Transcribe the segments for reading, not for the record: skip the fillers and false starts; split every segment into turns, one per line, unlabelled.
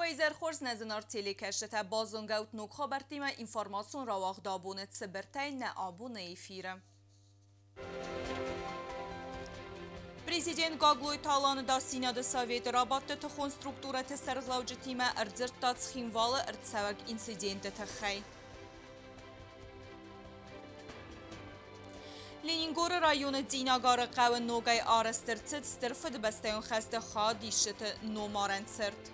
Хойзерхорс незинар телекеште базонгаут нукха бартима информацион равах дабунет сибиртай не абуне эфира. Президент Гаглой Талан да Синада Совет работы тхон структура тесерглауджитима эрдзерт тацхимвала эрдсавак инциденты тахай. Ленингор районы Динагары қауын ногай арастырцыт стырфыд бастайон хасты хадишыты номарансырт.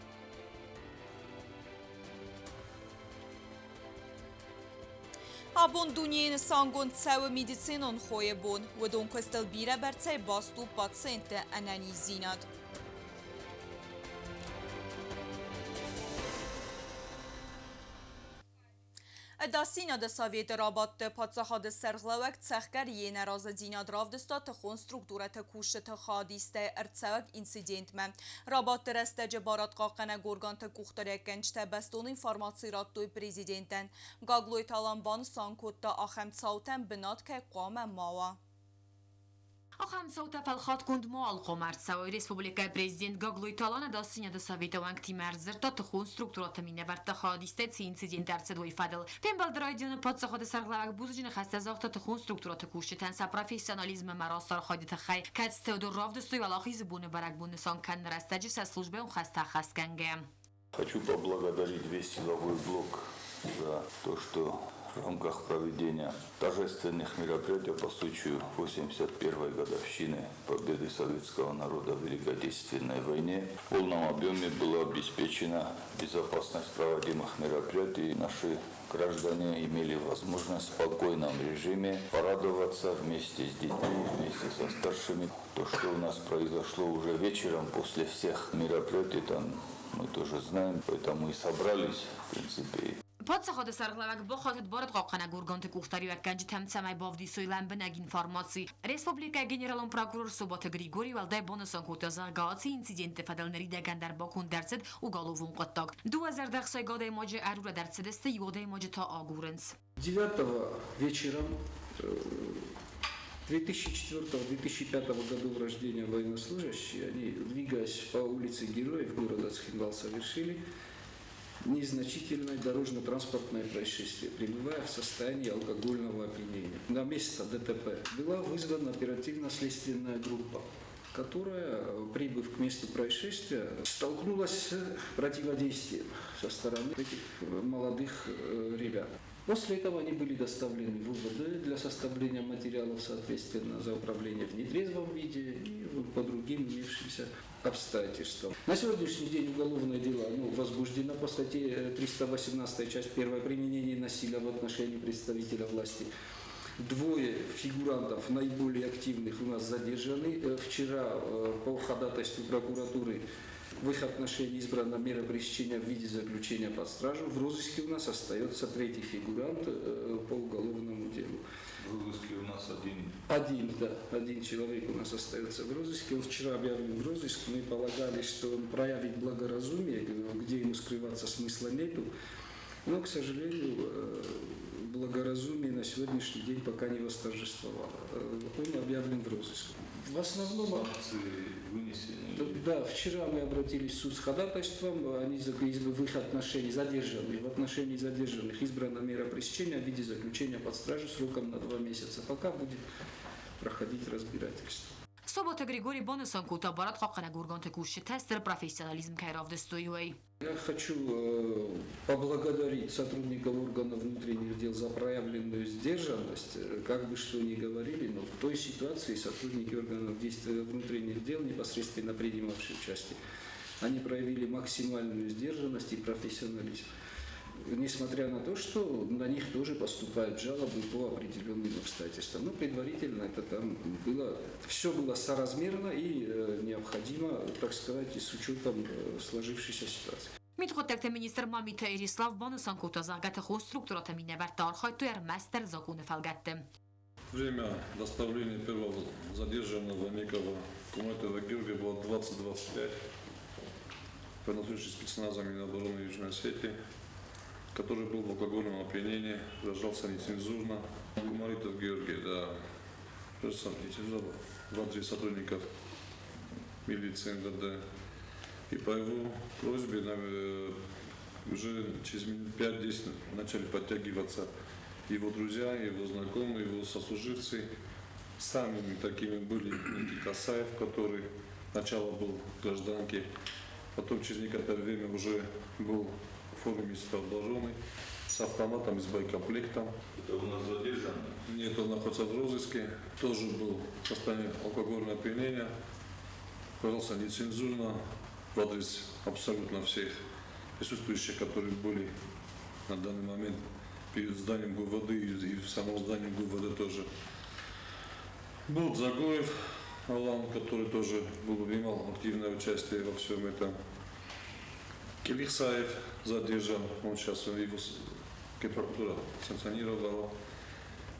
Абон дунین سانگون تساو медицинон خوی بون و دون کستل بیره برتای باستو پاتسنت انانی زیناد. داسینا د سویت رابط پاتساخاد سرغلوک تسخگر یه نراز دیناد رافدستا تخون سترکتورت کوشت خادیسته ارتساوک انسیدنت من رابط رسته جبارات قاقنه گورگان تکوختر کنچته بستون انفارماسی رات دوی پریزیدنتن گاگلوی تالانبان سانکوت تا آخم تساوتن بناد که قام ماوا.
آخام صوت فلخات کند مال قمرت سوای ریسپوبلیکای پرزیدنت گاگلوی تالان داستینیا د سویت وانگتی مرزر تا تخون سترکتورات مینه برت خادیسته تی انسیدنت درس دوی فدل پنبال درایدیون پاتس خود سرغلوک بوزجین خسته زاخت تخون سترکتورات کوشتن سا پروفیسیونالیزم مراستار خادیت خی کاتست و رافدستوی والاخیز بونه برک بونه سان کن رستجی س службе он خسته خسکنگه.
Хочу поблагодарить весь силовой блок за то, что в рамках проведения торжественных мероприятий по случаю 81-й годовщины победы советского народа в Великой Отечественной войне в полном объеме была обеспечена безопасность проводимых мероприятий. Наши граждане имели возможность в спокойном режиме порадоваться вместе с детьми, вместе со старшими. То, что у нас произошло уже вечером после всех мероприятий, там мы тоже знаем, поэтому и собрались, в принципе.
پاتس خود سرغلوک با خاطر بارد قاقنه گورگانت کوختاری و کنج تمتمای بافدی سویلن بنگ انفارماسی ریسپوبلیکا گنرالون پروکورور سوبات گریگوری والدای بونسان کوتازا گاتی انسیدنت فدل نریدگن در باکون درصد و گالوون قطاق 2000 دقیقه گاده ماجه ارور درصد است یوده ماجه تا آگورنس
9 вечером 2004-2005 годов рождения военнослужащие, они, двигаясь по улице Героев города Цхинвал, совершили незначительное дорожно-транспортное происшествие, пребывая в состоянии алкогольного опьянения. На место ДТП была вызвана оперативно-следственная группа, которая, прибыв к месту происшествия, столкнулась с противодействием со стороны этих молодых ребят. После этого они были доставлены в УВД для составления материалов, соответственно, за управление в нетрезвом виде и по другим имевшимся обстоятельствам. На сегодняшний день уголовное дело возбуждено по статье 318 часть 1 применение насилия в отношении представителя власти. Двое фигурантов, наиболее активных, у нас задержаны. Вчера по ходатайству прокуратуры в их отношении избрана мера пресечения в виде заключения под стражу. В розыске у нас остается третий фигурант по уголовному делу.
В розыске у нас
один человек у нас остается в розыске. Он вчера объявлен в розыск. Мы полагали, что он проявит благоразумие, где ему скрываться смысла нету. Но, к сожалению, благоразумие на сегодняшний день пока не восторжествовало. Он объявлен в розыск. В основном... Да, вчера мы обратились в суд с ходатайством, они в их отношении задержанных, в отношении задержанных избрана мера пресечения в виде заключения под стражу сроком на 2 месяца. Пока будет проходить разбирательство.
Собота Григорий Бонесон кута барат қақана гурганты куши тестер профессионализм кайравдыстоюй.
Я хочу поблагодарить сотрудников органов внутренних дел за проявленную сдержанность. Как бы что ни говорили, но в той ситуации сотрудники органов внутренних дел, непосредственно принимавшие участие, они проявили максимальную сдержанность и профессионализм. Несмотря на то, что на них тоже поступают жалобы по определенным обстоятельствам. Но предварительно это там было, все было соразмерно и необходимо, так сказать, с учетом сложившейся ситуации.
Митхотекте министр Мамита Ирислав Бонусан кутазагата конструктурата минебертар хайтуер мастер законы фалгатте.
Время доставления первого задержанного Некова Кумайтова Георгия было 20:25. Военнослужащий спецназа Минобороны Южной Осетии, который был в алкогольном опьянении, выражался нецензурно. Кумаритов Георгий, да, нецензурно в адрес сотрудников милиции МВД. И по его просьбе уже через минут 5-10 начали подтягиваться его друзья, его знакомые, его сослуживцы. Самыми такими были Никита Касаев, который сначала был в гражданке, потом через некоторое время уже был в форме месяца облаженный, с автоматом и с боекомплектом.
Это у нас задержанный.
Нет, он находится в розыске, тоже был в состоянии алкогольного опьянения, пожалуйста, нецензурно в адрес абсолютно всех присутствующих, которые были на данный момент перед зданием ГУВД и в самом здании ГУВД тоже. Был Загоев Алан, который тоже принимал активное участие во всем этом. Келихсаев задержан, он сейчас его прокуратура санкционировала.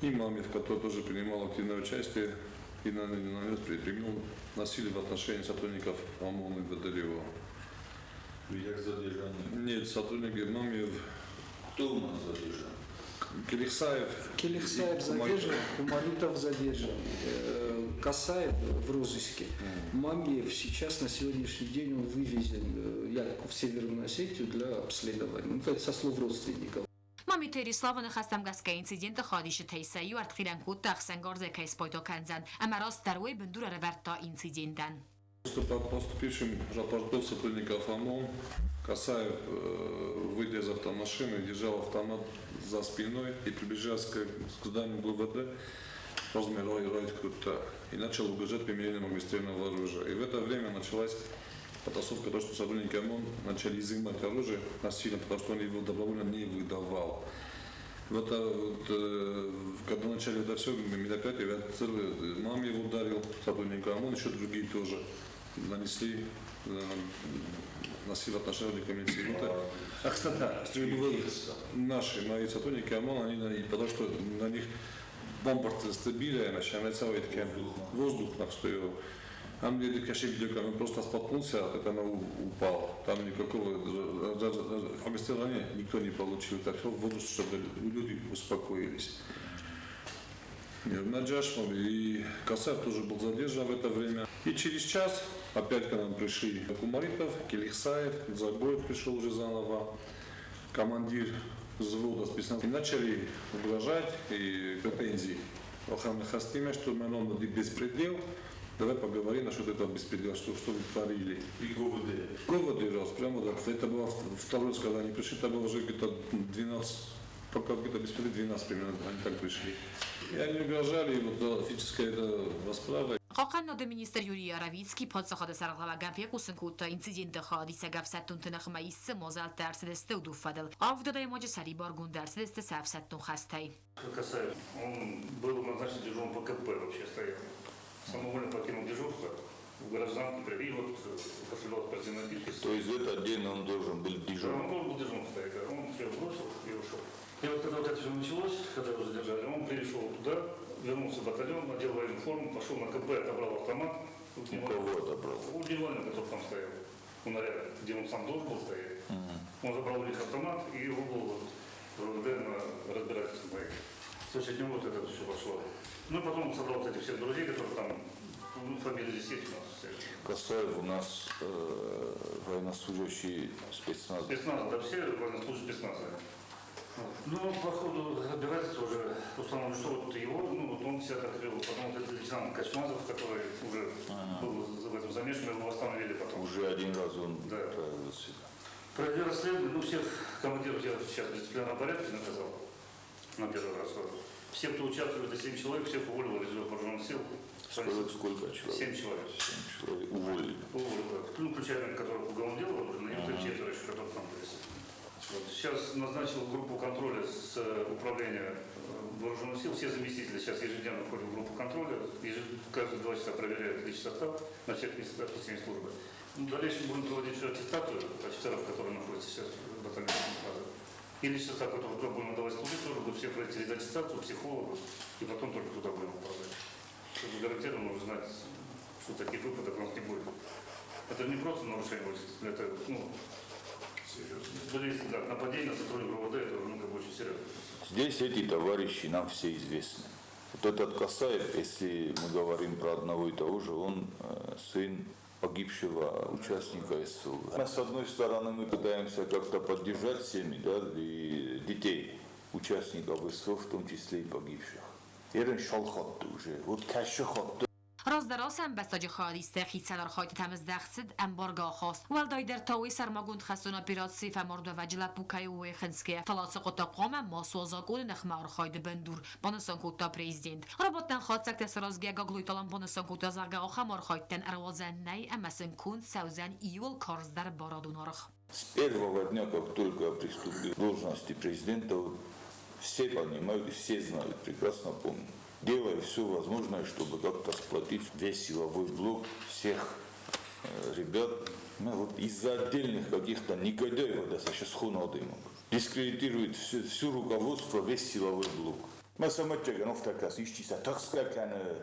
И Мамев, который тоже принимал активное участие и применил насилие в отношении сотрудников ОМОН и ВДРО.
Як задержанный.
Нет, сотрудники Мамев.
Кто у нас задержан?
Келихсаев.
Келихсаев задержан, Кумаритов задержан, Касаев в розыске. Мамиев сейчас на сегодняшний день он вывезен в Северную Осетию для обследования. Ну, это со слов родственников.
مامیتری سلاوان خستم گس که اینسیدنت خادیش تیسایی و ارتخیرن کود تخسنگار زی کیس پایتو کنزن اما راست دروی بندور رورد تا اینسیدندن.
По поступившим рапортов сотрудников ОМОН, Касаев, выйдя из автомашины, держал автомат за спиной и, приближаясь к зданию ГУВД, размер Райткрута и начал угрожать применением огнестрельного оружия. И в это время началась потасовка, то, что сотрудники ОМОН начали изымать оружие насильно, потому что он его добровольно не выдавал. Когда начали это все мероприятие, маме его ударил, сотрудника ОМОН, еще другие тоже нанесли насилие в отношении конвенции. Кстати, мои сотрудники ОМОН, потому что на них бомбард стабиля, начинается воздух стоял. А мне конечно, видеокамера просто споткнулся, это она упал. Там никакого огнестреления никто не получил. Так что воздух, чтобы люди успокоились. Наджашмов и Касаев тоже был задержан в это время. И через час опять к нам пришли Кумаритов, Келихсаев, Загоев пришел уже заново, командир взвода спецназа. И начали угрожать и претензии охранных хостиме, что мы нам беспредел. Давай поговорим насчет этого беспредела, что вы творили.
И ГУВД.
ГУВД раз, прямо так. Это было второе, когда они пришли, это было уже где-то 12, пока где-то беспредел 12 примерно, они так пришли. И они угрожали, вот физическая расправа.
قاقن ناد مینیستر یوری آراویتسکی پادشاه سرقلوا گمپی قوسن کوتا اینسیدنت خادیسه گفستون تنخ مایس موزل درس دسته و دوفدل آفداده ماج سری بارگون درس десте سفستون خسته.
Касаев, он был назначен дежурным по КП, вообще стоял. Самовольно покинул дежурство в гражданке, и вот последовал спортивной переписки.
То есть в этот день он должен был
Он
дежурным.
должен был дежурным стоять, а он все бросил и ушел. И вот когда вот это все началось, когда его задержали, он пришел туда, вернулся в батальон, надел военную форму, пошел на КП, отобрал автомат.
У кого отобрал?
У дивана, который там стоял, у наряда, где он сам должен был стоять. Он забрал у них автомат и уволил в РУВД на разбирательство моих. То есть от него вот это все пошло. Ну и потом он собрал вот этих всех друзей, которые там, ну, фамилии здесь есть у нас.
Касаев у нас военнослужащий спецназ.
Спецназ, да, все военнослужащие спецназа. Ну, по ходу разбирательства уже установлено, что вот его, ну, вот он себя так вел. Потом вот этот лейтенант Качмазов, который уже был в этом замешан, его восстановили потом.
Уже один раз он
Да.
отправился.
Провели расследование, ну, всех командиров я сейчас в дисциплинарном порядке наказал на первый раз. Все, кто участвовали, это 7 человек, всех уволил резерв вооруженных сил.
Сколько человек?
7 человек.
7 человек уволили.
Уволил, да. Ну, включая, которые уголовное дело возбуждено, и вот четверо еще, которые там были. Вот. Сейчас назначил группу контроля с управления вооруженных сил. Все заместители сейчас ежедневно входят в группу контроля. Каждые 2 часа проверяют личный состав на всех местах специальной службы. Ну, дальше будем проводить еще аттестацию офицеров, которые находятся сейчас в батальоне спецназа. И личный состав, который туда будем отдавать служить, тоже будут все пройти аттестацию, психологов, и потом только туда будем управлять. Чтобы гарантированно уже знать, что таких выпадок у нас не будет. Это не просто нарушение, это, ну, были, да, нападение на сотрудника РУВД, это уже, ну, как бы очень серьезно.
Здесь эти товарищи нам все известны. Вот этот Касаев, если мы говорим про одного и того же, он сын погибшего участника СВО. С одной стороны, мы пытаемся как-то поддержать семьи, да, и детей, участников СВО, в том числе и погибших. Ерен шалхатты уже, вот кашахатты.
Разدراس هم بساج خادیسته خیتسالار خواهد تمزدخصد امبارگاه خواست والدای در تاوی سرماگوند خستون اپیراتسی فمارد و وجل بوکای و خنسکه فلاس قطع قام ماسوازاگون نخمار خواهد بندور بانسان کوتا پریزیدنت رابطن خواهد سکت سرازگه گاگلوی تالان بانسان کوتا زرگه آخمار خواهد تن اروازن نی امسن کند سوزن ایول کارز در بارادون آرخ.
С первого дня, как только я приступил к должности президента, все понимают, все знают, прекрасно помню. Делаю все возможное, чтобы как-то сплотить весь силовой блок всех ребят. Вот из-за отдельных каких-то негодяев, да, сейчас хунадымок, дискредитирует всю руководство, весь силовой блок. Мы сами тягаем, но в такас, ищите такскаканы,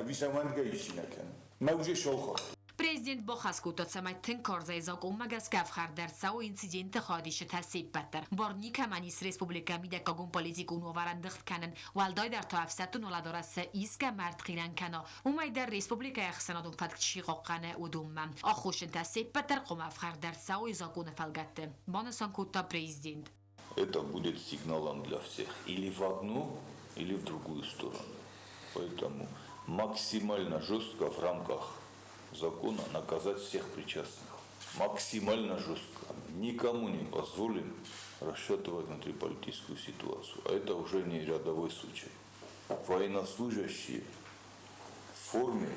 висаманга ищинаканы. Мы уже шалхат.
Президент Бохаскута самайтын карзайзак умагас кафхар در سو инцидент خادیش تسیب بتر بارنی کمانیس ریسپوبلیکا میدکاگون پالیتیکون وارندخت کنن والدای در تافستون ولادارس ایسک مرد خیرن کنا اومای در ریسپوبلیکا اخسنادون فتک چیقاقانه ودومم آخوشن تسیب بتر قوم افخر در سو ایزاکون فلگته بانسان کوتا президент.
Это будет сигналом для всех или в одну, или в другую сторону. Поэтому максимально жестко в рамках закона наказать всех причастных. Максимально жестко. Никому не позволим расшатывать внутриполитическую ситуацию. А это уже не рядовой случай. Военнослужащие в форме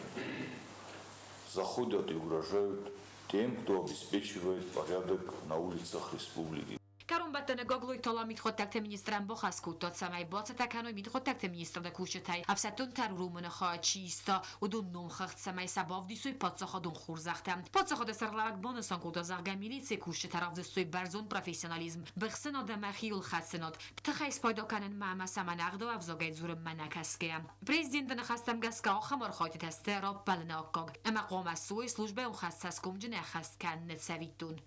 заходят и угрожают тем, кто обеспечивает порядок на улицах республики.
Карун баттане гаглой тала митхот такте министрам Бохаскутот самай баца таканой митхот такте министр да кушетай афсатун тарурумын хачиста удун номхахт самай сабав дисуй патсахадун хурзахтам патсахад сарларак бонасан куда зарга милиция куше тарав дисуй барзон профессионализм бихсен адам خیول خدسنات تخیس پیدا کنن معما سمنق دو افزاگای زور منکسکم президент نخستم گسکا خمار خاطی تسته را بلناکاگ اما قوم از سوی службе اون خستس کمج نخست کن نتسویتون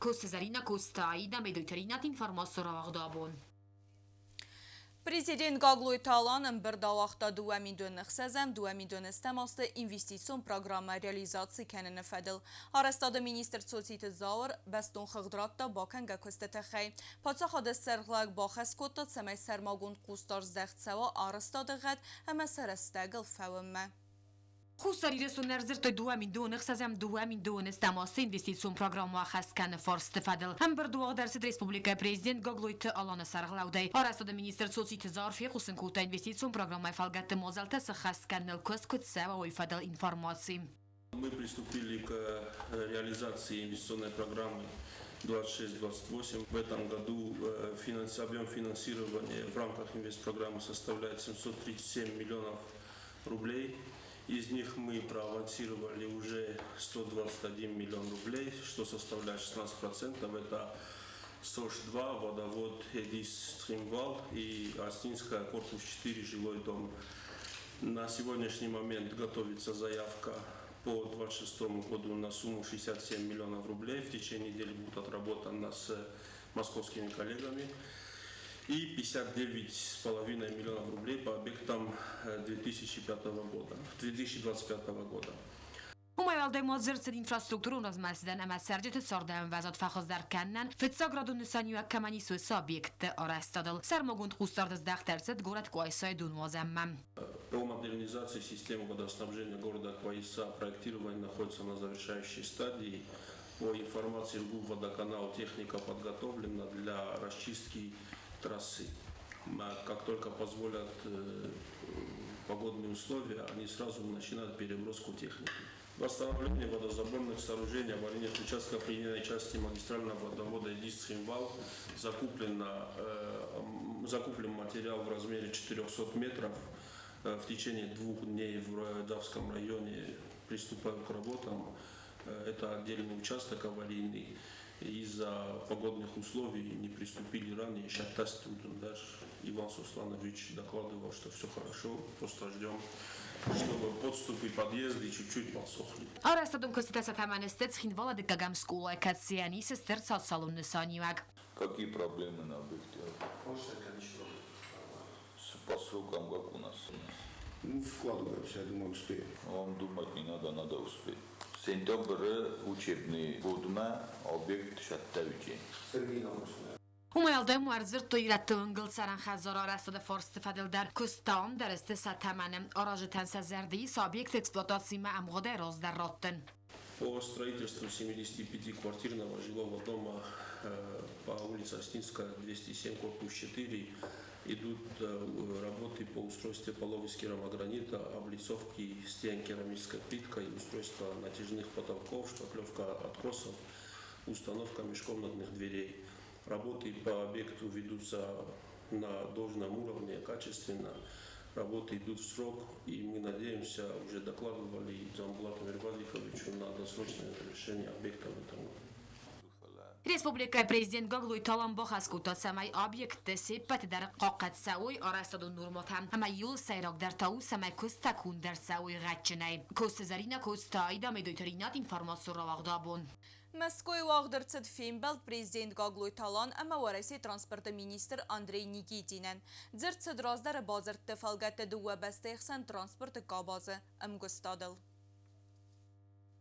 Костазарина Костаида медойтеринат информацию равагдабон.
Президент Гаглой Талан bir davaqda 2 milyon nıxsəzəm 2 milyon istəmasda investisiyon proqramı realizasiya kənini fədil. Arastada minister Sotsiti Zavr bəstun xıqdratda bakanga kostətə xəy. Patsaxada sərqlag baxəs kodda səməy sərmagund qustar zəxtsəva arastada qəd əmə sərəstəqil fəvəmmə.
Хусари ресунер зертой 2 миллион хсазам 2 миллион стамасы инвестицион программа хаскан форст фадл هم بر 2 درصد республика президент Гаглойт алана сарглаудай арасада министр социти зарфи хусын кута инвестицион программа фалгатты мозалта хаскан коскот сава ой фадл информации.
Мы приступили к реализации инвестиционной программы 26-28. В этом году объем финансирования в рамках инвестпрограммы составляет 737 миллионов рублей. Из них мы проавансировали уже 121 миллион рублей, что составляет 16%. Это СОЖ-2, водовод Эдис Стримвал и Астинская, корпус 4, жилой дом. На сегодняшний момент готовится заявка по 2026 году на сумму 67 миллионов рублей. В течение недели будет отработана с московскими коллегами. И 59,5 миллионов рублей по объектам 2025 года.
Умайвалдай мозерцед инфраструктуру размасидан ама сарджет сардам вазат фахоздar каннан фетсаградун нисанию каманису объект арастадал сармагунд кустардас дахтерцет город Куайсай дунвазаммам.
По модернизации системы водоснабжения города Куайса проектирование находится на завершающей стадии. По информации РГУ-водоканал техника подготовлена для расчистки трассы. Как только позволят погодные условия, они сразу начинают переброску техники. Восстановление водозаборных сооружений аварийных участков приемной части магистрального водовода Эдис-Химвал закуплен материал в размере 400 метров. В течение 2 дней в Давском районе приступаем к работам. Это отдельный участок аварийный. Из-за погодных условий не приступили ранее. Сейчас даже Иван Сусланович докладывал, что все хорошо, просто ждем, чтобы подступы, подъезды чуть-чуть подсохли.
Арастадун костатаса таманестец хинвала декагам скула кациани сестер салон несаниак.
Какие проблемы на объекте? По срокам как у нас?
Ну, вкладываемся, я думаю, успеем.
Вам думать не надо успеть. Сентябрь учебный год, объект Шаттавичи.
Сергей Наумович.
Umayalda muarzir toyratı ıngıl saran xazar arasında forst fadil der kustam der istesa tamamen arajten sezerdi sabiyekt эксплуатации амгода роз der rotten.
По строительству 75 квартирного жилого дома по улице Остинская, 207, корпус 4, идут работы по устройству полов из керамогранита, облицовки стен керамической плиткой, устройство натяжных потолков, шпаклевка откосов, установка межкомнатных дверей. Работы по объекту ведутся на должном уровне, качественно. Работы идут в срок, и мы надеемся, уже докладывали Джамбулату Мирбазиковичу на досрочное завершение объекта в этом году.
Республика президент Гоглуй Талан бахаскута самай объект сеппат дар қоқат сауй арастаду нурмотан ама юл сайрак дар тау самай кустакун дар сауй гачнай кустазарина куста идаме дойтаринат информацию равагдабун.
Москвой вагдырцыд феймбелд президент Гоглуй Талан ама вараси транспорта министр Андрей Никитинен. Дзырцыд раздар базыртты фалгатты дуа бастайхсан транспорт кабазы амгустадыл.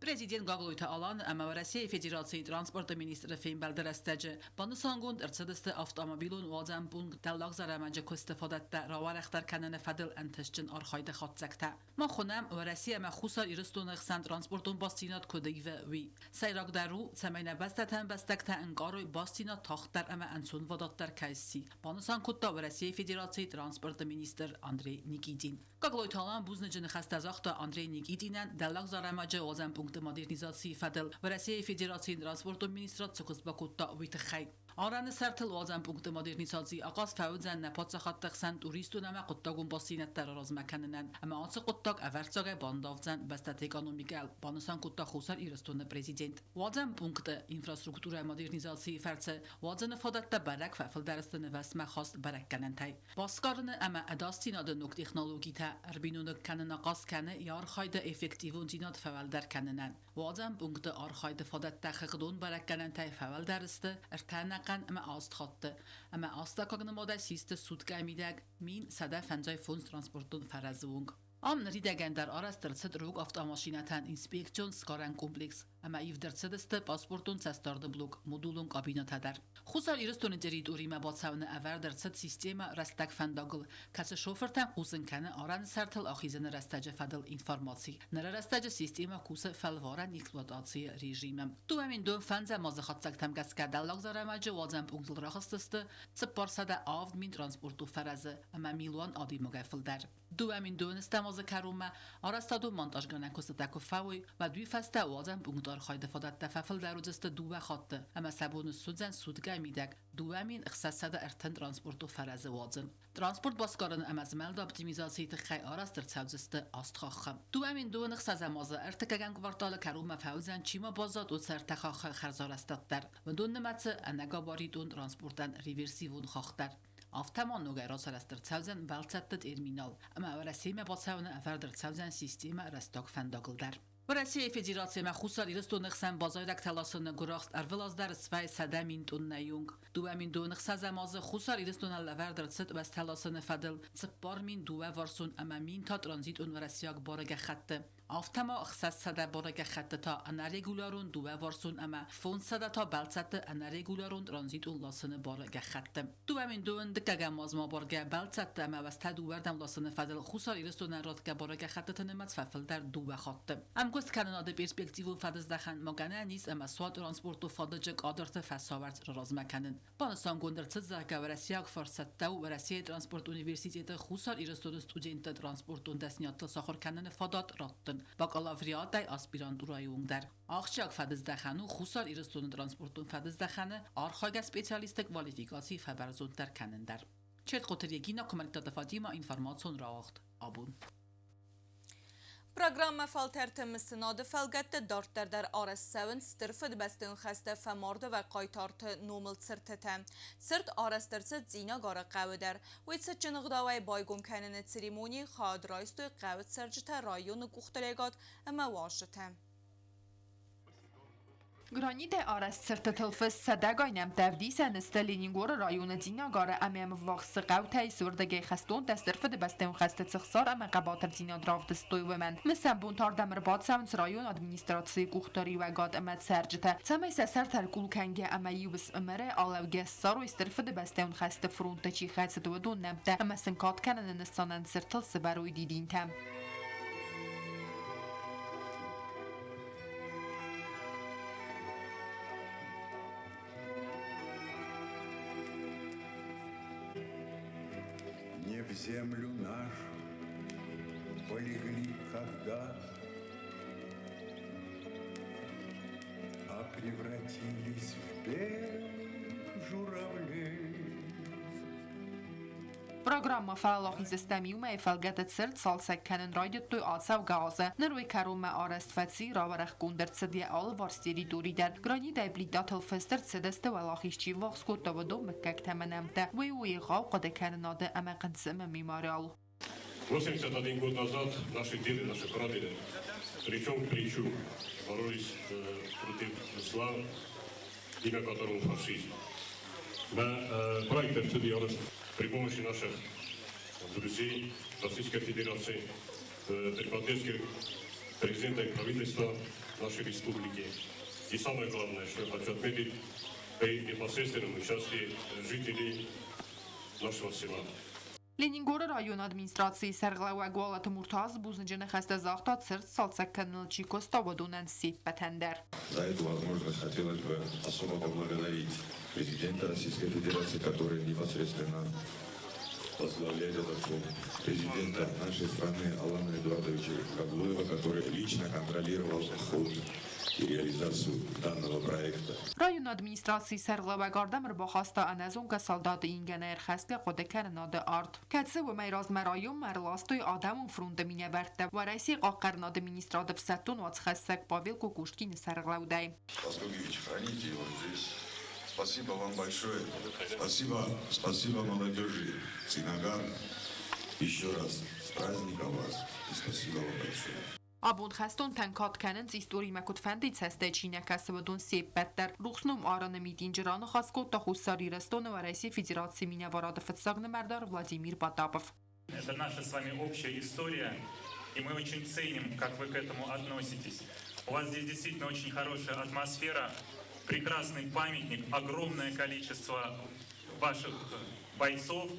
Президент Гоглуй Талан ама Россия Федерации транспорта министра Феймбелдер استجه بانسانگوند ارتدست автомобилун وازم بونگ دلاغ زرمنج کستفادت راورختر کنن فدل انتشجن آرخاید خادزکته ما خونم و رسیه ما خوصا ایرستون اخسان ترانسپورتون باستینات کدیو وی سیراک درو سمین بستتن بستکته انگاروی باستینات تاختر اما انسون ودات در کیسی بانسانگوند و رسیه فدراسیون ترانسپورت مینیستر اندری نیکیدین Гоглуй Талан бузнеджен хастазахта Андрей Никитинен дәлләг зарамаҗы озан пункты модернизации фадел в России Федерации транспорт администрация кызбакутта витхай Араны сартыл озан пункты модернизации aqas фаузан напаца хаттахсан туристу нама قطاگون باسینتر راز مکننن اما آنچه قطاگ اورچاگ باندافزن بستت اکونومیکال بانسان قطاگ خوصر ایرستون پرزیدنت وازن پونکت اینفراسترکتور مدرنیزاسی فرچه وازن فادت برک ففل درستن وسم خواست برک کنن تای باسکارن اما اداستینا دنوک تکنولوژی تا اربینون کنن آقاس کنه یار خاید افکتیون جینات فول در کننن وازن پونکت آر خاید فادت تخقدون برک کنن تای فول درسته ارتنقن اما آست خاطه اما آستا کاغن ماده سیست سود گمیدگ مین صده فنجای فونس ترانسپورتون فرزونگ آم ریدگن در آرست درصد روگ افتاماشینتن اینسپیکشن سکارن کمپلکس اما ایف درصد است پاسپورتون سستارد بلوک مدولون کابینات در خوصال ایرستون جرید اوریمه با سون اول درصد سیستم رستگ فنداگل کس شوفرتن خوزن کنه آران سرتل آخیزن رستج فدل اینفرماسی نره رستج سیستم کوس فلوارن اکسپلواتاسی رژیم دو همین دو فنز مازخات سکتم گس کدل لغزاره مجه وازم پونکل راخست است سپار صد آفد مین ترانسپورتو فرزه اما میلوان آدی مگفل در دو همین دو نستماز کرومه آرستادو مانتاج گرنن کستتکو فوی و دوی فسته وازم پونکدار خواهد فادت تففل در روزست دو خاطه اما سبون سودزن سودگای میدگ دو همین اختصاص ارتن ترانسپورتو فرزه وازم ترانسپورت باسکارن امازمل دا اپتیمیزاسی تخی آراست در سوزست آستخاخم دو همین دو نخصاص مازه ارتکگن کوارتال کرومه فوزن چیما بازاد و سرتخاخ خرزارستاد در و دون نمت انگا باری دون ترانسپورتن ریورسیون خاختر آفتمان نوگرا سرستر تسوزن بالتت ارمینال اما ورسیم باسون افردر تسوزن سیستم رستاک فنداگل در ورسیه فدراسیون خوصال ایرستون نخسن بازایدک تلاسون گراخت ارولاز در سوای صدامین تون نیونگ دو امین دو نخساز مازه خوصال ایرستون لوردر ست و تلاسون فدل سپار مین دو ورسون اما مین تا ترانزیت اون ورسیاگ بارگ خطه آفتما اختصاص صد بارگ خطه تا انرگولارون دو ورسون اما فون صد تا بالست انرگولارون ترانزیت اون لاسون بارگ خطه دو امین دو دکگم مازما بارگ بالست اما وست دو وردم لاسون فدل خوصال ایرستون رات که بارگ خطه تنمت ففل در دو خطه گوست کنن پرسپکتیو فدز دخن مگنه نیست اما سواد ترانسپورت و فادجک آدرت فساورت راز مکنن بانستان گندر تزه که ورسیاگ فرصت دو ورسیه ترانسپورت اونیورسیتیت خوصال ایرستون استودنت ترانسپورت و دستنیات ساخر کنن فادات راتن باکالاوریات دای آسپیرانتورایون در آخشاگ فدز دخنو خوصال ایرستون ترانسپورتون فدز دخنه آرخاگ اسپیشالیست کوالیفیکاسی فبرزون در کنن در چت قطریگینا کمالتات فاطیما اینفورماسیون راخت آبون
Programma falterte mistnad felgette darter der ARS 7 styrfed bestun خسته فمارد و قایتارت نومل سرتته سرت ARS درست زینا گاره قویدر ویت سچنغداوی بایگون کنن سریمونی خاد رایستوی قوید سرجت رایون گوختلیگات اما واشته
Granite arest sırtıtılfız sadagaynem tevdisen este Leningor rayonu Dinagar amem vaxsı qavtay surdage xaston destırfı de bestem xastet sıxsar ama qabatır Dinadrav destoy vemend. Mesela buntar demirbad savns rayon administrasiya guxtari ve gad emet sercite. Samaysa serter kulkenge ama yubis ömere alevge saro istırfı de bestem xastet frontaçi xastet ودون نبته اما سنکات کنن نستانن سرتل سبروی دیدین تم
Не в землю нашу полегли когда, а превратились в белых журавлей.
Programma felaxi sistemi و فلگت سرد سال سکنن راید توی آسا و گازه نروی کروم آرست فتسی را ورخ گوندر صدی آل وارستیری دوری در گرانی دایبلیدات الفستر صدست و لاخیشچی وقت کود و دو مکک تمنمته وی غاو قده کنناده اما قنسم میماریال
81 год назад наши деды, наши прадеды, плечом к плечу боролись против зла, имя которому фашизм. Мы проект делали при помощи наших друзей Российской Федерации, при поддержке президента и правительства нашей республики. И самое главное, что я хочу отметить, при непосредственном участии жителей нашего села.
Leningor rayon administrasiya sergla gwalat murtaz buznjene xasta захтат сырт салсакканыл чикоста водунан сиппатендер.
За эту возможность хотелось бы особо поблагодарить президента Российской Федерации, который непосредственно возглавляет этот фонд, президента нашей страны Алана Эдуардовича Гаглоева, который лично контролировал ход и реализацию данного проекта.
Rayon administrasiya sergla gardamr ba xasta anazon ka soldat ingener xastle qode kanade art. Katse و میراز مرایم مرلاستوی آدم فرونده می نبرده و رئیسی قاقرن административ сатун و خسک павел кукушкин серглаудай.
Пастугевич, храните его здесь. Спасибо вам большое. Спасибо молодежи. Цинагар. Еще раз с праздником вас. И спасибо вам большое.
Abund xastun tankat kanın istori mekut fendit seste çiğne kasıvadun sebetter. Ruxnum aranı midinceranı xaskot da xusari restonu ve reisi federatsiya mine varada fetsagны merdar Владимир Потапов.
Это наша с вами общая история, и мы очень ценим, как вы к этому относитесь. У вас здесь действительно очень хорошая атмосфера, прекрасный памятник, огромное количество ваших бойцов,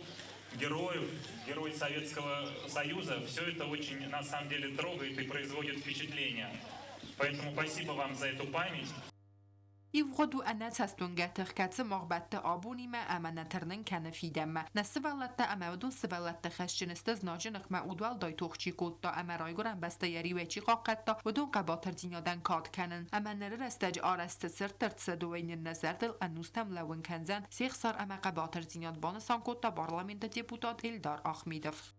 героев, героев Советского Союза. Все это очень, на самом деле, трогает и производит впечатление. Поэтому спасибо вам за эту память.
يفقدوا أن تستنجت خكات مغبت آبونی ما أمانة ترنن كان في دم نسبالت أمودون سبالت خشن استزناجن ما أودوال دای توخچی کود تا أما رایگرن بسته یری وچی قاقت تا ودون قباتر دینادن کاد کنن أما نرر استج آرست سر ترتسدوین النظر دل أنوستم لون کنزن سیخ سر أما قباتر دیناد بانسان کود تا بارلمنت دیپوتات إلدار آخمیدف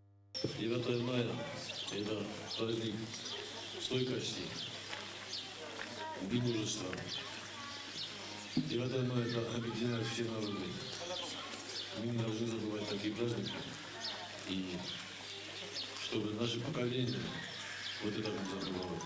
9 мая – это праздник стойкости, день мужества. 9 мая – это объединяет все народы. Мы не должны забывать такие праздники. И чтобы наше поколение вот это не забывало.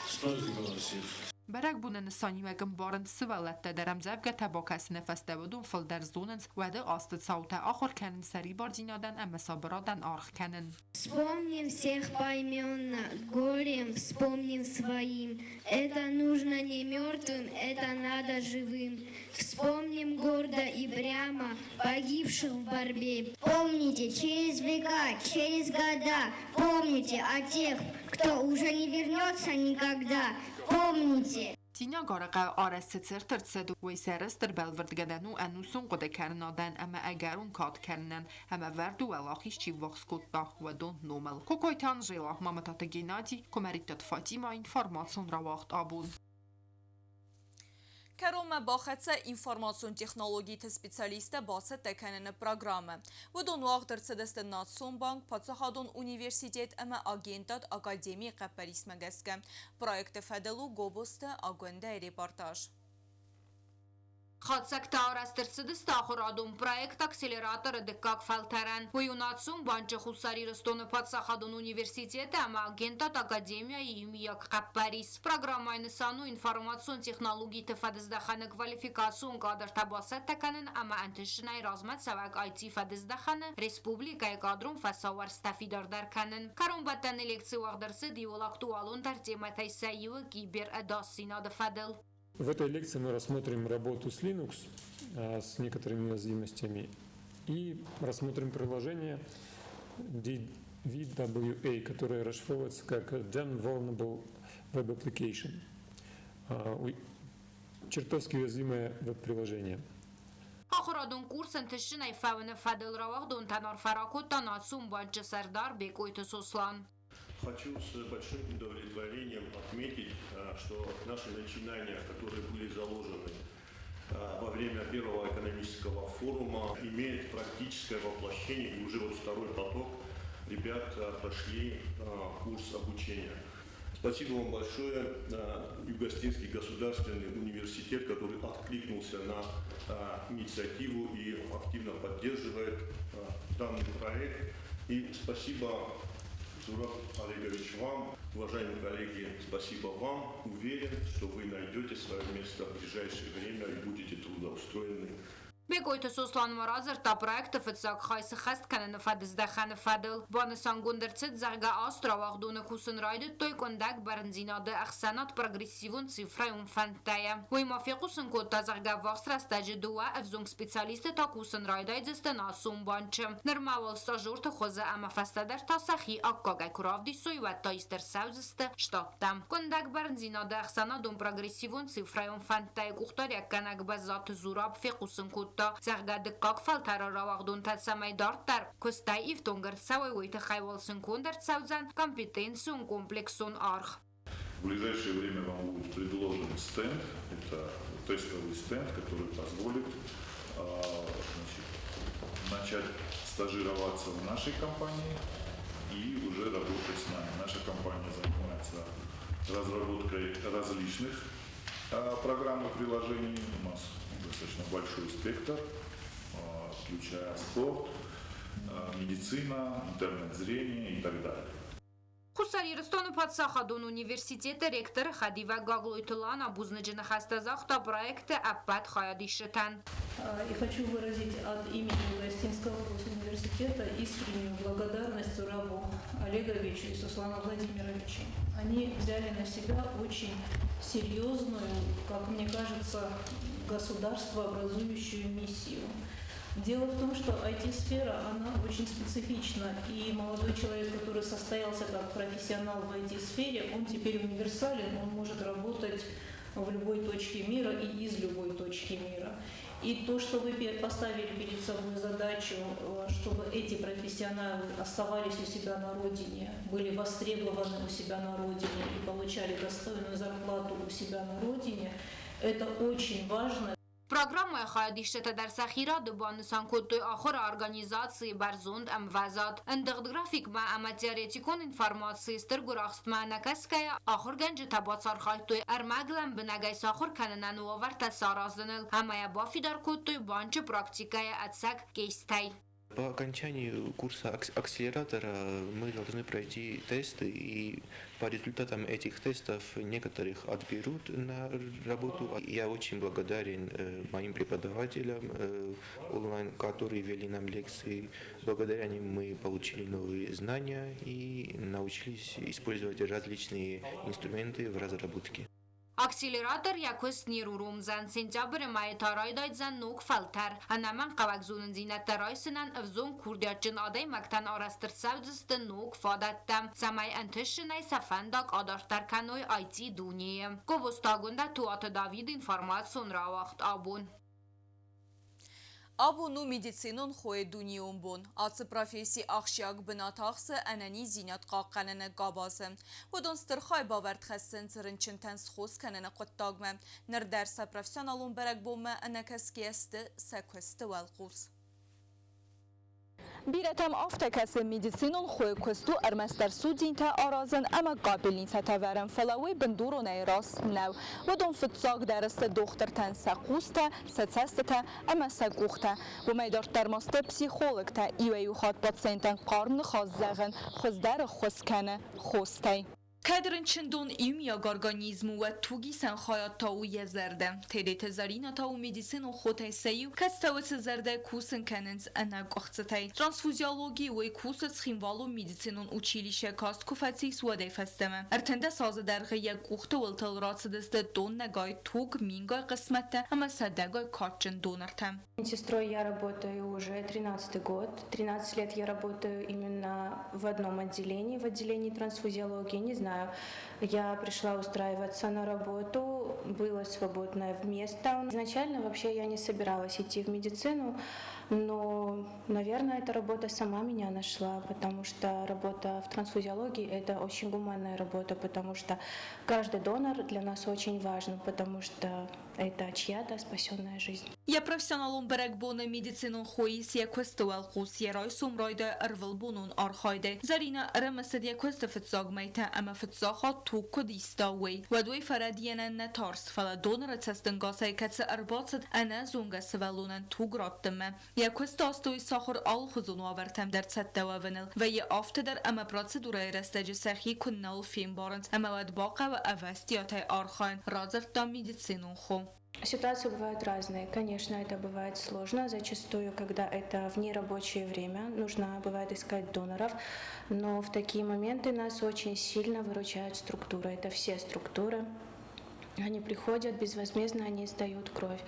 С праздником вас всех!
برگ بودن سانی و گمبارند سوالت درم زبگ تباکس نفسته ودون فل در زوننز و ده آست صوت آخر کنن سری بار دینادن اما صابرادن آرخ کنن.
Вспомним всех поименно, горем вспомним своим. Это нужно не мертвым, это надо живым. Вспомним гордо и прямо погибших в борьбе.
Помните через века, через года. Помните о тех, кто уже не вернется никогда. Помните.
تینا گارقه آرست سرتر صد و سرستر بلوردگدن و انوسون قده کرنادن اما اگرون کات کرنن اما وردو ولاخیش چی وقت کتا و دون نومل. کوکویتان جیلا مامتات گینادی کمریتات فاطیما اینفارماسیون را وقت آبون.
Карома бахатса информацион технологиите специалисты басат текенен программы. Водон уақдыр цедесті Нацсонбанк, Пацахадон университет әмі агентат академия қапарисмегеске. Проекты феделу гобосты агенде репортаж.
Խացակ տահարաստր սդստ ախորադում պրայեկտ աքսելերատորը դկակ ֆալտարան, ոյունացում բանջը խուսարի ռստոնը պացախադուն ունիվերսիտետը ամա ագենտատ ակադեմիայի իմիակ կապպարիս։ Պրագրամային սանու ինվարմացուն տեխնոլոգի տվադզդախանը կվալիֆիկացուն կադրտաբասət տականն ամա անտշնայ ռազմատ սավակ այցի ֆադզդախանը ռեսպուբլիկայ կադրում ֆասավար ստաֆիդար դարքանն։ Կարումբատան էլեկցի ուաղդրսը դիոլակտուալուն դարտեմատայ սայիվը կիբեր ədassina dfadel.
В этой лекции мы рассмотрим работу с Linux с некоторыми уязвимостями и рассмотрим приложение DVWA, которое расшифровывается как Damn Vulnerable Web Application. Чертовски уязвимое веб-приложение.
Ախորադուն կուրսն թշնայ ֆավնը ֆադել რავաղդուն տանար ֆարակոտան ացում բանջը սարդար բեկոյտը սոսլան.
Хочу с большим удовлетворением отметить, что наши начинания, которые были заложены во время первого экономического форума, имеют практическое воплощение, и уже вот второй поток ребят прошли курс обучения. Спасибо вам большое, Юго-Остинский государственный университет, который откликнулся на инициативу и активно поддерживает данный проект. И спасибо, Зураб Олегович, вам, уважаемые коллеги, спасибо вам. Уверен, что вы найдете свое место в ближайшее время и будете трудоустроены.
Բեկոյթը սոսլան մորազր տա պրայեկտը վծակ խայսը խաստ կանը ֆադզդախանը ֆադել բանսան գունդրցետ զարգա աստրավաղդունը քուսն ռայդը տոյ կոնդակ բարնձինադը ախսանատ պրոգրեսիվուն цифрայում ֆանտայա ոյ մաֆիqուսն կոտա զարգա վախսրա ստաջը դուա ավզունг սպեցիալիստը տա քուսն ռայդայձստն ասում բանչը նրմավալ ստաժորտը խոզը ամաֆաստադար տասախի ակկագայ կուրավդի սոյվատ տայստեր սավզստը շտատտամ կոնդակ բարնձինադը ախսանադում պրոգրեսիվուն цифрայում ֆանտայ կուխտարյակ կանակ բազատ զուրաբ ֆիqուսն կոտ Zagdadikak faltara ravagdun tatsamay dartar kostay ифтонгар савой уйта хайвалсын кондер цавзан компетенцион комплексун арх.
В ближайшее время вам будет предложен стенд. Это тестовый стенд, который позволит начать стажироваться в нашей компании и уже работать с нами. Наша компания занимается разработкой различных программ и приложений. У нас достаточно большой спектр, включая спорт, медицина, интернет-зрение и так далее.
Խուսարիրստոնը պատսախադուն ունիվերսիտետը ռեկտորը Խադիվա Գագլույթլան абузнаджина хастазахта проекта аппат хаядишетан.
И хочу выразить от имени Юго-Остинского университета искреннюю благодарность Зурабу Олеговичу и Суслану Владимировичу. Они взяли на себя очень серьезную, как мне кажется, государствообразующую миссию. Дело в том, что IT-сфера, она очень специфична, и молодой человек, который состоялся как профессионал в IT-сфере, он теперь универсален, он может работать в любой точке мира и из любой точки мира. И то, что вы поставили перед собой задачу, чтобы эти профессионалы оставались у себя на родине, были востребованы у себя на родине и получали достойную зарплату у себя на родине, это очень важно.
Программа хаядишета дарсахира дубансан кодтой ахора организации барзунд амвазат эндгд график ма аматеретикон информации стергурахстма накаская ахор генж табацар хайттой армаглам бнагай сахор кананан уварта саразнел амая бафидар кодтой банче практикая отсак кейстай.
По окончанию курса акселератора мы должны пройти тесты, и по результатам этих тестов некоторых отберут на работу. Я очень благодарен моим преподавателям онлайн, которые вели нам лекции. Благодаря ним мы получили новые знания и научились использовать различные инструменты в разработке.
Акселератор якост нирурум зан сентябрь май тарайдайд зан нук фалтар анаман qavagzunun zinattaraysinan avzun kurdiyaçın aday maktan arastır savzıstı nuk fadatta samay antışınay safandak adartar kanoy IT duniye kovostagunda tuatı David informasyon ravaqt abun.
Абуну медицинун хое дуниум бун. Ацы профессии ахшяк бынатахсы анани зинят қаққаныны габазы. Удон стырхай баверд хассын цырынчын тәнсхоз каныны қыттагмы. Нырдәрсі профессионалун бәрәк болмы анакаскесті сәквесті вәлқуз. بیرتم آفت کس میدیسینون خوی کستو ارمستر سودین تا آرازن اما قابلین تا تورم فلاوی بندورونه راست نو و دون فتزاق درست دختر تن سقوسته ستسته اما سقوخته و میدار درماسته پسیخولگ تا ایویو خاد پاتسینتن قارن خاززغن خوزدر خوزکنه خوسته کدرن چندون ایم یا گارگانیزم و توگی سن خواهد تاو یه زرده تیده زرین تاو میدیسین و خوته سیو کس تاوت زرده کوسن کننز انگ اختصتای ترانسفوزیولوژی و کوست خیموالو میدیسینون اوچیلیشه کاست کفتیس و دیفستمه ارتنده ساز درغه یک اخته ولتل راتس دسته دون نگای توگ مینگای قسمته اما صدقای کارچن донортом.
Медсестрой я работаю уже 13-й год. 13 лет я работаю именно в одном отделении, в отделении трансфузиологии. Не знаю, я пришла устраиваться на работу, было свободное место. Изначально вообще я не собиралась идти в медицину, но, наверное, эта работа сама меня нашла, потому что работа в трансфузиологии – это очень гуманная работа, потому что каждый донор для нас очень важен, потому что это чья-то спасенная жизнь.
Я профессионалом берегбоны медицину хоис я квестуал хус я рай сумрайда арвалбонун архайда зарина рамсد я квест فتزاغميتا اما فتزاخا توكو ديستاوي ودوي فردينا نتارس فلا دونر تستنغاسي كتس ارباطت انا زونغا سوالونن توغراتم я квест استوي ساخر آل خزون آورتم در تدوونل و я افتدر اما پروسیدورای رستج سخی کنال فیلم بارنت اما ود باقه و اوستیاتای آرخاین رازر دا медицину خو.
Ситуации бывают разные. Конечно, это бывает сложно. Зачастую, когда это в нерабочее время, нужно бывает искать доноров. Но в такие моменты нас очень сильно выручает структура. Это все структуры. Они приходят безвозмездно, они сдают кровь.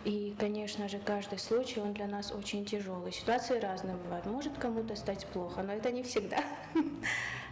И, конечно же, каждый случай, он для нас очень тяжелый. Ситуации разные бывают. Может кому-то стать плохо, но это не всегда.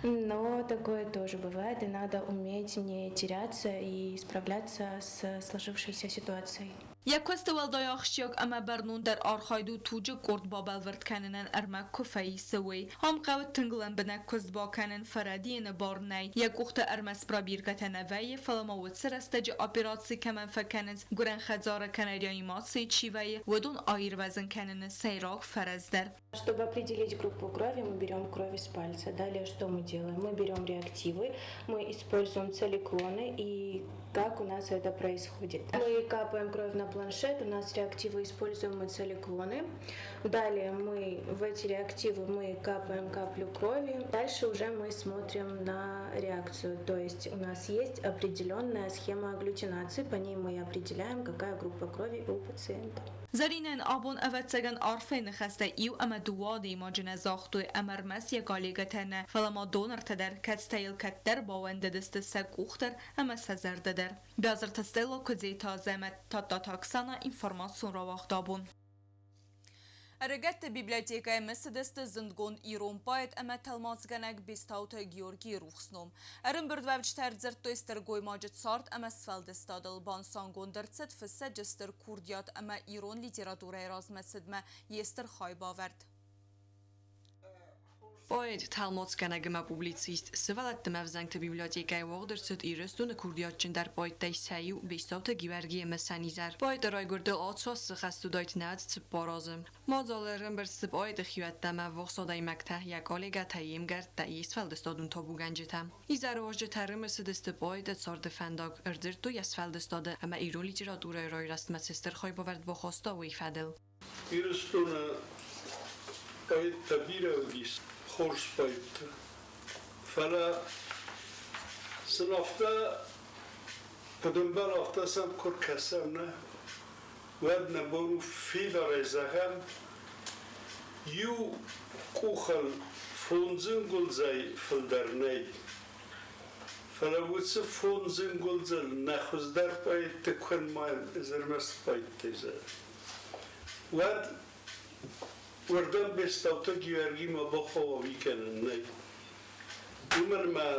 Но такое тоже бывает, и надо уметь не теряться и справляться с сложившейся ситуацией.
یک کست ولدای آخشیاق اما برنون در آرخایدو توج کرد بابل ورد کننن ارمک کفایی سوی هم قوت تنگلن بنک کست با کنن فردین بارنای یک اخت ارمس برابیرگت نوی فلماوت سرستج اپیراتسی کمن فکننز گرن خزار کنریانی ماتسی چیوی ودون آیر وزن کنن سیراک فرزدر.
Чтобы определить группу крови, мы берем кровь из пальца. Далее что мы делаем? Мы берем реактивы, мы используем целиклоны, и как у нас это происходит. Мы капаем кровь на планшет, у нас реактивы используем мы целиклоны. Далее мы в эти реактивы мы капаем каплю крови. Дальше уже мы смотрим на реакцию, то есть у нас есть определенная схема агглютинации, по ней мы определяем, какая группа крови у пациента.
زرینن آبون اوتسگن عرفه نخسته ایو اما دواد ایماجن زاختوی امرمس یا گالیگتنه فلما دونر تدر کتستیل کتر باونده دست سگوختر اما سزرده در بیازر تستیل کزی تازمت تا تاکسانا اینفورماسیون را واختابون. رجعت بيبليوتيكا مسدست زندگون ایران باید اما تلمازگنگ بیستاوت گیورگی روخسنوم. ارن بردوش ترزر تو استرگوی ماجد سارت اما سفلدستادل بانسانگون درست فسد جستر کردیات اما ایران لیتراتوره رازمتسدمه یستر خای باورد.
باید تلمازگنگ پوبلیسیست سوالت مفزنگ بیبلیوتیکای واقدرست ایرستون کردیاتچن در باید تیسایو بیستاوت گیورگی مسانیزر. باید رایگرده آتشاس خستو دایت ند بارازم. مازالرم برست باید خیوت دم وقصادای مکته یک آلیگه تایم گرد داییس فلدستادون تابو گنجتم. ایزار واجد ترم سدست باید سارد فنداگ اردر دو یس فلدستاده اما ایران لیتراتوره رای رستمت سستر خای باورد با خواستا وی فدل.
ایرستون باید تبیره ودیست. خورش باید فلا سنافتا قدم بر آفتا سم کر کسم نه ود نبارو فیل رزاهم یو کوخل فونزن گلزای فلدرنی فلا وچه فونزن گلزل نخوزدر باید تکن مایم ازرمست باید تیزه ود وردن بیستاوتا گیورگی ما با خواهی کنن نه ایمن ما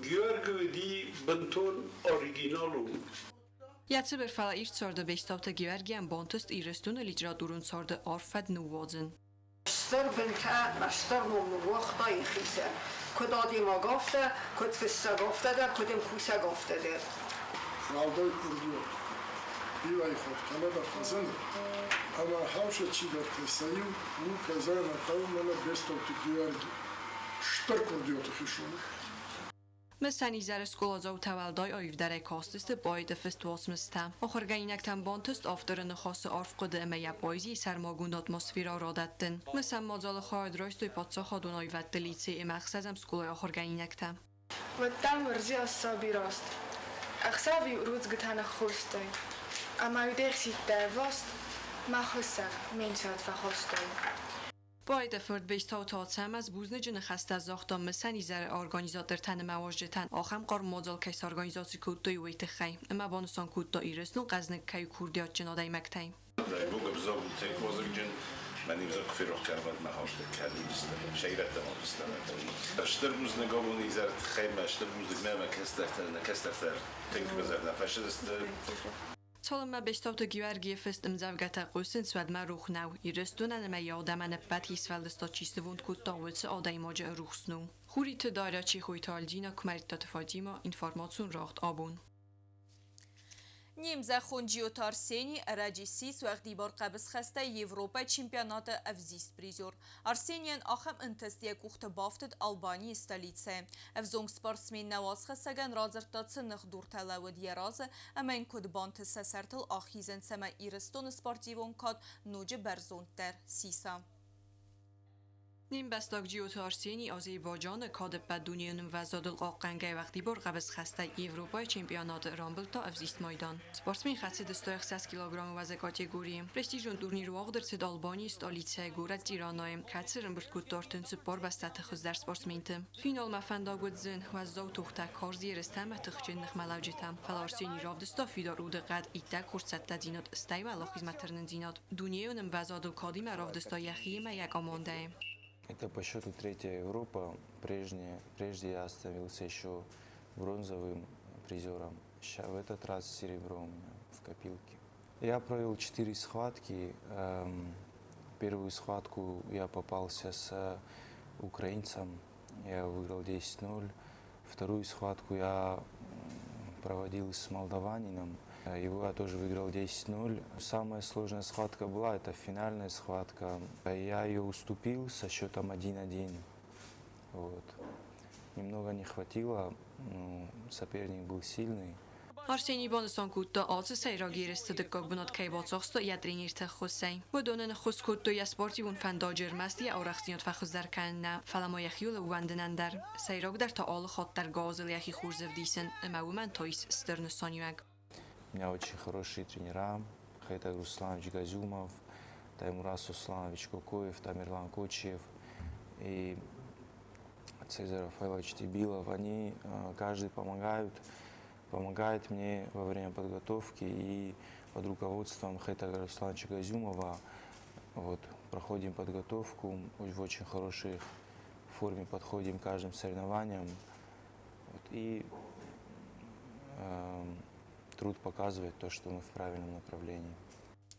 گیورگی دی بنتون اوریجینالو
یادت برفعل ایرت سرده بیستاوتا گیورگی هم بانتست ایرستون لیتراتورون سرده آرفد نوازن.
مستر بنتا مستر وقتای خیسه کدادی ما گفته کد فسته گفته در کدیم کوسه گفته در.
راودای کردیو بیوی خود کلا در خزنه.
Ama havşa çiğdette sayım, bu kazana kavmana bestavtu güvergi. Ştarkur diyor tufuşunu.
Mesani zərəskolacaq təvəlday ayıvdərək kastist bayda festvalsmistəm. Oxorgainəkdən bantist aftırını xası arfqıdı əməyə bayzi sərmagund atmosfera radətdin. Məsəm macalı xaydröystoy patsa xadun ayvətdə lici əməxsəzəm skolay oxorgainəkdən.
Vətdən vırzi assabi rast. Əxsavi uruz gıtana xostoy. Ama üdersitte vast, maxusaq, mensat və xostoy.
Bayda fırd beşta tatsam az buzne خسته زاختم مسنی زر ارگانیزاتر تن مواجهتن آخم قار ماجال کیس ارگانیزاسی کودتای ویت خی اما بانسان کودتا ایرسنو قزنک کی کوردیات جنادای مکتایم.
بوق بزاو تک وازگجن من یزاق فیروخ کرد مهاش کردی استم شیرت ما استم. اشتر موز نگابونی زرت خیم اشتر موز دگمه کستر تک بزرگ نفشت است.
Çalınma beştavta güvergiye festım zavgata qoysun svedma ruxnav. İrestuna neme yadamane bat hisveldesta çiste vund kuttavutse adaymaca ruxsnu. Xuri te daira çi xoytaldina kumarittat Fatima informasyon raht abun.
نیمزه خونجیوت آرسینی اراجیسیس وقتی بار قبض خسته یوروپا چمپیونات افزیست پریزور. آرسینیان آخم انتستیه کوخت بافتد آلبانی استالیتسه. افزونگ سپارسمین نواز خستگن رازرتات سنخ دور تلاود یرازه اما این کد بانت سسرتل آخیزن سما ایرستون سپارتیوون کاد نوج برزون در سیسا.
نیم بستاک جیوت آرسینی آذربایجان کاد بدونیون وزاد القاقنگه وقتی بار قبض خسته ایوروپای چمپیونات رامبل تا افزیست مایدان. سپارسمین خاصی 206 کیلوگرم وزن کاتگوری. پرستیژون تورنیر واقع در آلبانی استالیتسه گورت ایرانایم کاتسرن برد کود دارتن سپار بستت خز در سپارسمینتم. فینال مفندا گودزن وزاو توخته کارزی رستم تخجن نخملاوجتم. فلارسینی رافدستا فیدار رود قد ایتا کورست دینات استای و خدمترن دینات. دنیونم وزاد القادیم رافدستا یخی ما یک آمانده.
Это по счету третья Европа. Прежде я становился еще бронзовым призером. В этот раз серебро у меня в копилке. Я провел 4 схватки. Первую схватку я попался с украинцем. Я выиграл 10-0. Вторую схватку я проводил с молдаванином. Его я тоже выиграл 10-0. Самая сложная схватка была, это финальная схватка. Я ее уступил со счетом 1-1. Вот. Немного не хватило, соперник был сильный.
آرسینی بانستان کودتا آز سیراگی رسته بنات که باطاقستا یدرینیر تخصی و دونن خص کودتا یسپارتی ون فنداجر مستی اورخزیات فخص در کنن فلما یخیول وندنن در سیراگ در تا آل خاط در گازل یخی خورزف دیسن اما من تایس سترنستانیوگ.
У меня очень хорошие тренера. Хайдар Русланович Газюмов, Таймурас Русланович Кокоев, Тамерлан Кочиев и Цезарь Рафаилович Тибилов. Они каждый помогает мне во время подготовки и под руководством Хайдара Руслановича Газюмова вот, проходим подготовку в очень хорошей форме, подходим к каждым соревнованиям. Вот, и труд показывает то, что мы в правильном направлении.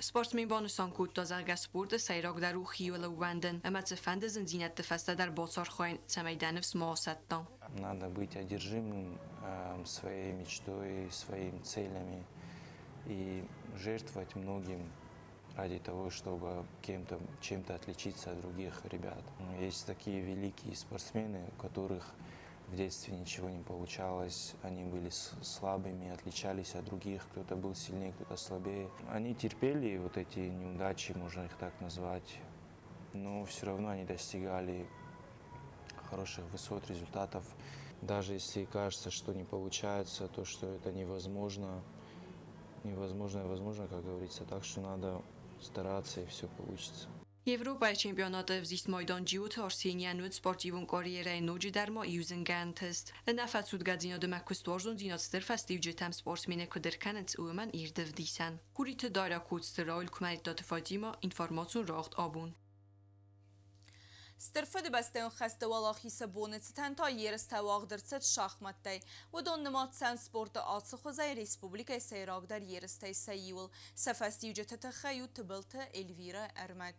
سپارتمین بانستان کودتا زرگ سپورت سیراگ در او خیول وندن اما تفند زنزینت تفسته در باطار خواهین سمیدن نفس مواستان.
Надо быть одержимым своей мечтой, своими целями и жертвовать многим ради того, чтобы чем-то отличиться от других ребят. Есть такие великие спортсмены, у которых в детстве ничего не получалось, они были слабыми, отличались от других, кто-то был сильнее, кто-то слабее. Они терпели вот эти неудачи, можно их так назвать, но все равно они достигали хороших высот, результатов. Даже если кажется, что не получается, то, что это невозможно, невозможно, возможно, как говорится, так что надо стараться и все получится.
Европа چمپیونات افزیست مایدان جیوت آرسینیان و سپورتیوون کاریره نوجی در ما یوزنگان تست. نفت سودگزینا دمکستوارزون دیناتستر فستیو جتم سپورتمینه کدر کنت اومن ایردف دیسن. کوریت دایره کودسترال کمریت دات فاجیما اینفارماسیون راخت آبون.
سترفد بستن خسته والاخیس بونت تنتا یرست واق درست شахмат دی و دون نماد سن سپورت آتس خوزای ریسپوبلیک سیراگ در یرست سیول سفستیو جت تخیو تبلت الویرا ارمگ.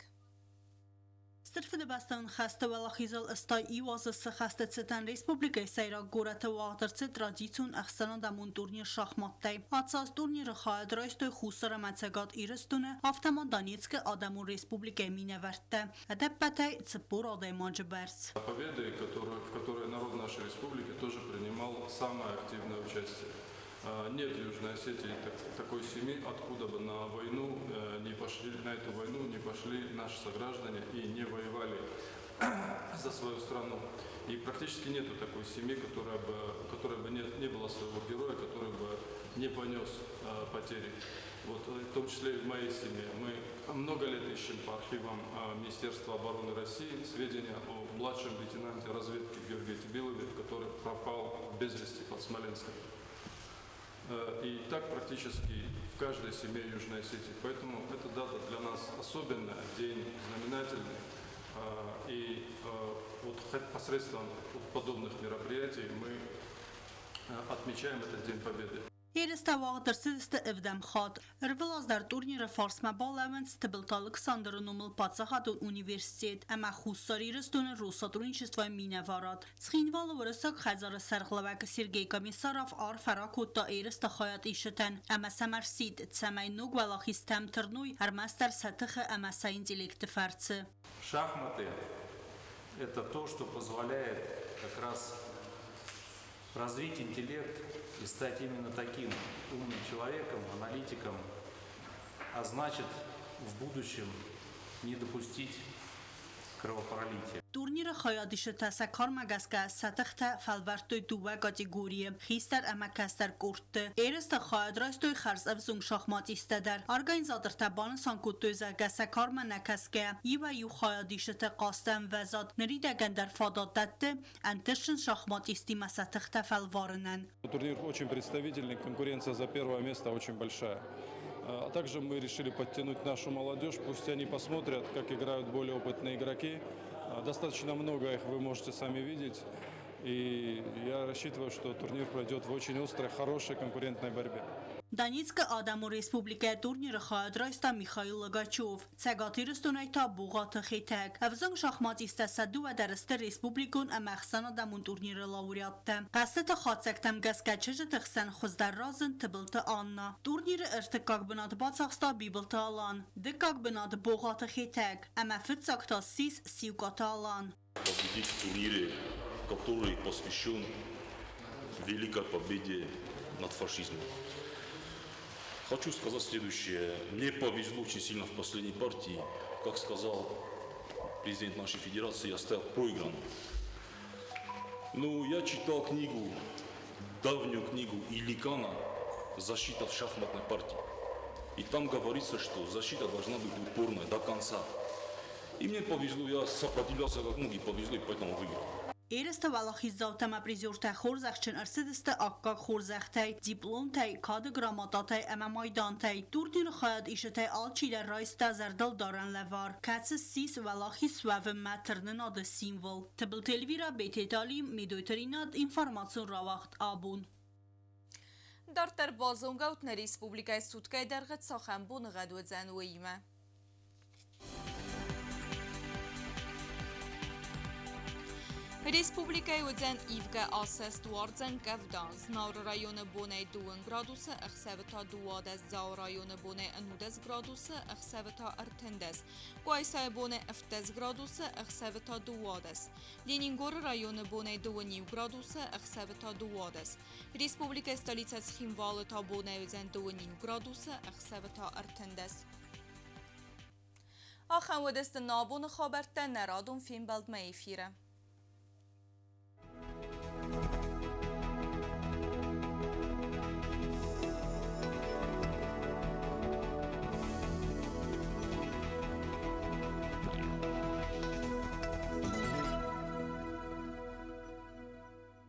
Sterfede bastan xəstə və laxizal ıstay ivazısı xəstəçətən Respublikaya Seyra Qorətə vaqdırçı tradisiyon əxsana damun turnir şahmatday. Atsaz turnirı xayad raystoy xusara mətsəqat iristünü avtama Donetskə Adamun Respublikaya minəvərtdə. Ədəbbətəy цепур adaymancı bərs.
Победы, в которой народ нашей республики тоже принимал самое активное участие. Нет в Южной Осетии такой семьи, откуда бы на войну не пошли, на эту войну не пошли наши сограждане и не воевали за свою страну. И практически нету такой семьи, которая бы не было своего героя, который бы не понес потери. Вот, в том числе и в моей семье. Мы много лет ищем по архивам Министерства обороны России сведения о младшем лейтенанте разведки Георгии Тибилове, который пропал без вести под Смоленском. И так практически в каждой семье Южной Осетии. Поэтому эта дата для нас особенная, день знаменательный. И вот посредством подобных мероприятий мы отмечаем этот День Победы.
Yeristə vaqdırsızdı evdəm xad. Rvılazlar turnirə farsmə balawən stabilit Aleksandr Numil Patsahadun Universitet əmə xussar iristünü Rusatrunçistva minəvarat. Çxinvalı vırısaq xəzarı sərqləvək Sergey Komissarov ar fərakutda iristə xayat işətən əmə səmərsid çəməy nug və laxistəm tırnuy ərməstər sətıxı əməsə интеллекты фərci.
Шахматы – это то, что позволяет как раз развить интеллект и стать именно таким умным человеком, аналитиком, а значит в будущем не допустить кровопролития.
Turnirə xayadışı təsəkkar məqəskə sətıxtə fəlvərtdöy duvə kategoriyə xistər əməkəstər qurtdı. Eristə xayadrastöy xərz əvzung şahmat istədər. Organizator təbanı sankutdözə qəsəkar mənəkəskə və yu xayadışı tə qastən vəzad nəridə gəndər fadadətdi əntişin şahmat istimə sətıxtə fəlvarınən.
Турнир очень представительный, конкуренция за первое место очень большая. А также мы решили подтянуть нашу молодежь, пусть они посмотрят, как играют более опытные игроки. Достаточно много их вы можете сами видеть. И я рассчитываю, что турнир пройдет в очень острой, хорошей конкурентной борьбе.
Donetskə Adamu Respublikaya turnirı xayadraysta Mikhail Logachov. Çəqatiristünəyta buğatı xetək. Əvzən şahmat istəsədu və dəristə Respublikun əməxsən Adamun turnirı laureatdə. Qəstətə xatsəktəm qəskəçəcə təxsən xuzdər razın tıbıltı anna. Turnirı ırtıqaq binadı batsaqsta bibiltı alan. Dıqqaq binadı buğatı xetək. Əməfit saqta sis siyuqatı alan.
Победить в турнире, который посвящен великой победе над фашизмом. Хочу сказать следующее. Мне повезло очень сильно в последней партии. Как сказал президент нашей федерации, я стоял проигран. Но я читал книгу, давнюю книгу Иликана «Защита в шахматной партии». И там говорится, что защита должна быть упорной до конца. И мне повезло, я сопротивлялся как мог и повезло, и поэтому выиграл.
Eristə valaxizavtəmə prizyortə xorzəxçin ərsidistə aqqa xorzəxtəy, diplomtəy, kadı gramatətəy, əmə maydantəy, turnir xayad işətəy alçilə raistə zərdal daranlə var. Kətsiz sis valaxis vəvim mətırnın adı simvol. Tıbıl telvira betetalim medojterinat informasyon ravaxt abun.
Dar bazongautna Respublikaya Sudkay dergət saxənbun ғədvədzən vəyimə. Respublikaya udzən ivgə asəst vardzən qəvdan, znaur rayonu bonay 2 gradusa, əxsəvita 2 zau rayonu bonay 9 gradusa, əxsəvita ərtəndəz, Qoysay bonay 7 gradusa, əxsəvita 2, Leningor rayonu bonay 2 gradusa, əxsəvita 2, Respublikaya stolica Çxinvalıta bonay udzən 2 gradusa, əxsəvita ərtəndəz. Axan vədəstə nabunu xabərtdə nəradun film bəldmə efirə.